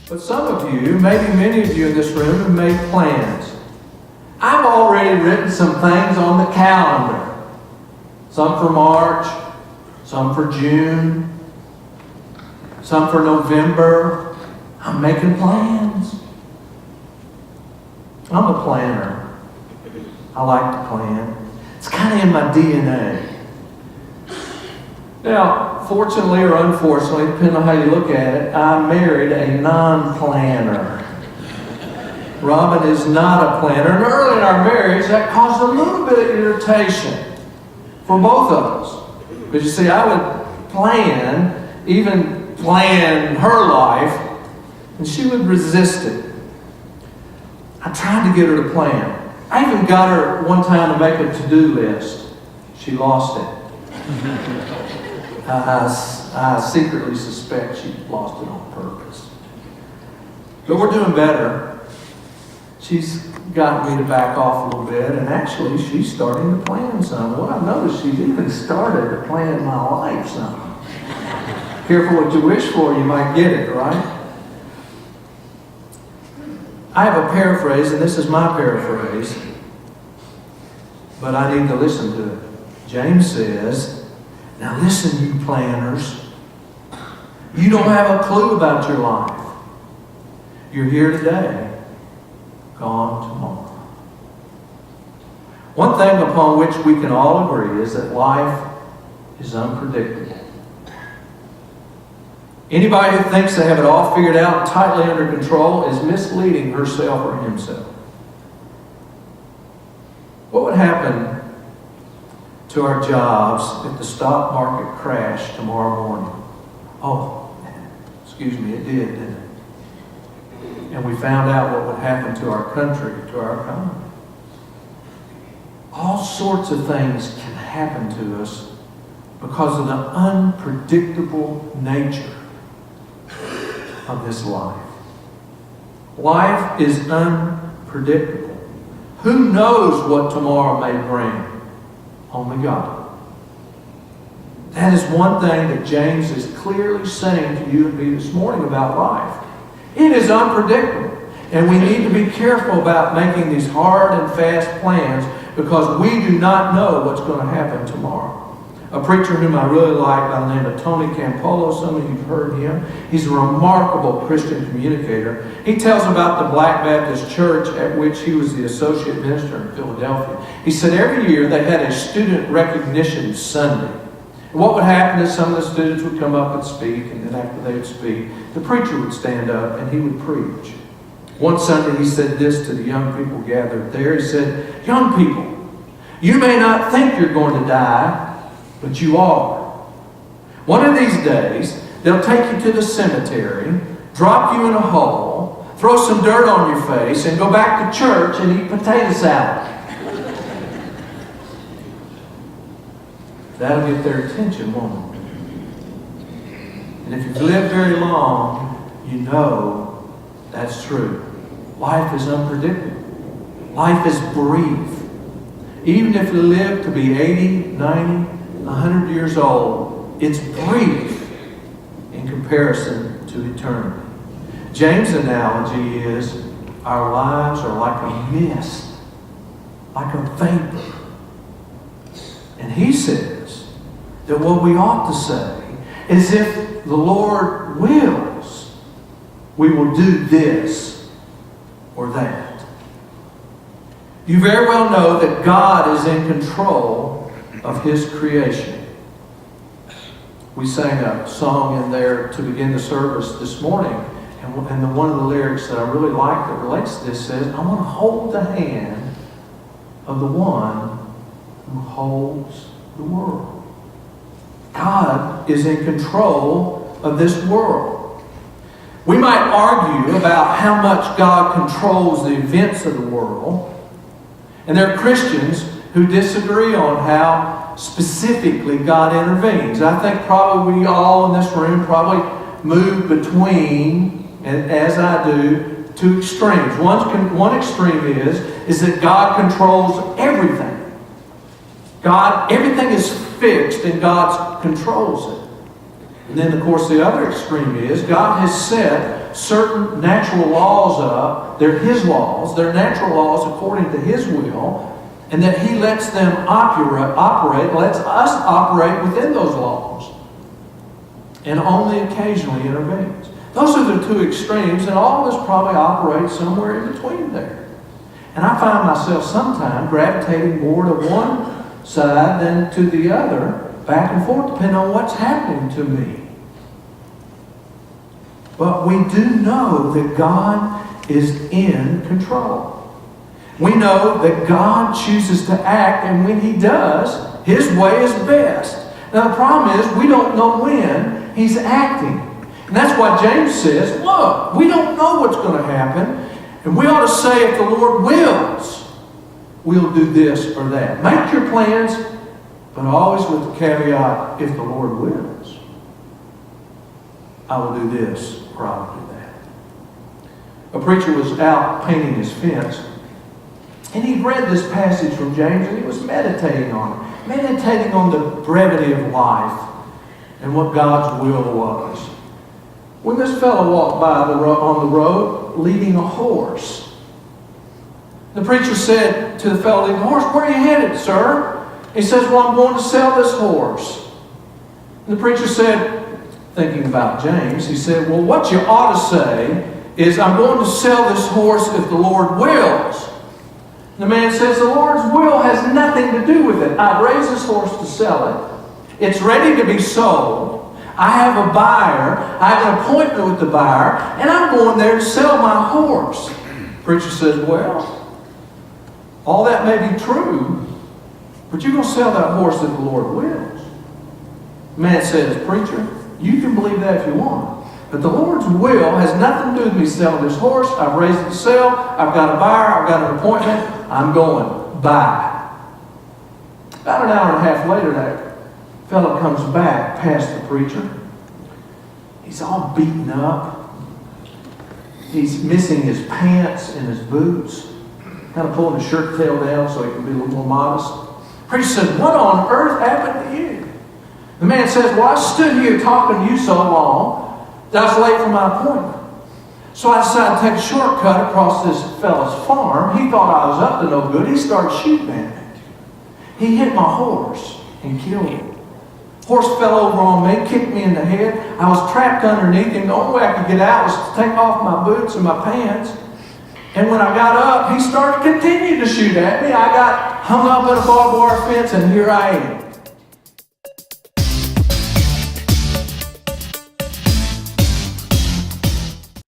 But some of you, maybe many of you in this room, have made plans. I've already written some things on the calendar. Some for March, some for June, some for November. I'm making plans. I'm a planner. I like to plan. It's kind of in my DNA. Now, fortunately or unfortunately, depending on how you look at it, I married a non-planner. Robin is not a planner. And early in our marriage, that caused a little bit of irritation for both of us. Because you see, I would even plan her life, and she would resist it. I tried to get her to plan. I even got her one time to make a to-do list. She lost it. I secretly suspect she lost it on purpose. But we're doing better. She's gotten me to back off a little bit, and actually she's starting to plan some. What I've noticed, she's even started to plan my life some. Careful what you wish for, you might get it, right? I have a paraphrase, and this is my paraphrase, but I need to listen to it. James says, now listen, you planners. You don't have a clue about your life. You're here today, gone tomorrow. One thing upon which we can all agree is that life is unpredictable. Anybody who thinks they have it all figured out and tightly under control is misleading herself or himself. What would happen to our jobs if the stock market crashed tomorrow morning? Oh, excuse me, it did, didn't it? And we found out what would happen to our country, to our economy. All sorts of things can happen to us because of the unpredictable nature of this life. Life is unpredictable. Who knows what tomorrow may bring? Only God. That is one thing that James is clearly saying to you and me this morning about life. It is unpredictable. And we need to be careful about making these hard and fast plans because we do not know what's going to happen tomorrow. A preacher whom I really like by the name of Tony Campolo, some of you have heard him. He's a remarkable Christian communicator. He tells about the Black Baptist Church at which he was the associate minister in Philadelphia. He said every year they had a student recognition Sunday. And what would happen is some of the students would come up and speak, and then after they would speak, the preacher would stand up and he would preach. One Sunday he said this to the young people gathered there. He said, young people, you may not think you're going to die, but you are. One of these days, they'll take you to the cemetery, drop you in a hole, throw some dirt on your face, and go back to church and eat potato salad. That'll get their attention, won't it? And if you've lived very long, you know that's true. Life is unpredictable. Life is brief. Even if you live to be 80, 90, 100 years old, it's brief in comparison to eternity. James' analogy is our lives are like a mist, like a vapor. And he says that what we ought to say is if the Lord wills, we will do this or that. You very well know that God is in control of His creation. We sang a song in there to begin the service this morning, and one of the lyrics that I really like that relates to this says, I want to hold the hand of the one who holds the world. God is in control of this world. We might argue about how much God controls the events of the world, and there are Christians who disagree on how specifically God intervenes. I think probably we all in this room probably move between, and as I do, two extremes. One extreme is that God controls everything. Everything is fixed and God controls it. And then, of course, the other extreme is God has set set certain natural laws up. They're His laws. They're natural laws according to His will. And that He lets them operate, lets us operate within those laws. And only occasionally intervenes. Those are the two extremes, and all of us probably operate somewhere in between there. And I find myself sometimes gravitating more to one side than to the other, back and forth, depending on what's happening to me. But we do know that God is in control. We know that God chooses to act, and when He does, His way is best. Now the problem is, we don't know when He's acting. And that's why James says, look, we don't know what's going to happen, and we ought to say, if the Lord wills, we'll do this or that. Make your plans, but always with the caveat, if the Lord wills, I will do this or I will do that. A preacher was out painting his fence, and he read this passage from James, and he was meditating on it. Meditating on the brevity of life and what God's will was. When this fellow walked by on the road leading a horse, the preacher said to the fellow leading the horse, "Where are you headed, sir?" He says, "Well, I'm going to sell this horse." And the preacher said, thinking about James, he said, "Well, what you ought to say is, I'm going to sell this horse if the Lord wills." And the man says, "The Lord's will has nothing to do with it. I've raised this horse to sell it. It's ready to be sold. I have a buyer. I have an appointment with the buyer, and I'm going there to sell my horse." The preacher says, "Well, all that may be true, but you're going to sell that horse if the Lord wills." The man says, "Preacher, you can believe that if you want, but the Lord's will has nothing to do with me selling this horse. I've raised it to sell. I've got a buyer. I've got an appointment. I'm going. Bye." About an hour and a half later, that fellow comes back past the preacher. He's all beaten up. He's missing his pants and his boots. Kind of pulling his shirt tail down so he can be a little more modest. The preacher said, "What on earth happened to you?" The man says, "Well, I stood here talking to you so long that I was late for my appointment. So I decided to take a shortcut across this fellow's farm. He thought I was up to no good. He started shooting at me. He hit my horse and killed him. Horse fell over on me, kicked me in the head. I was trapped underneath him. The only way I could get out was to take off my boots and my pants. And when I got up, he started to continue to shoot at me. I got hung up in a barbed wire fence, and here I am."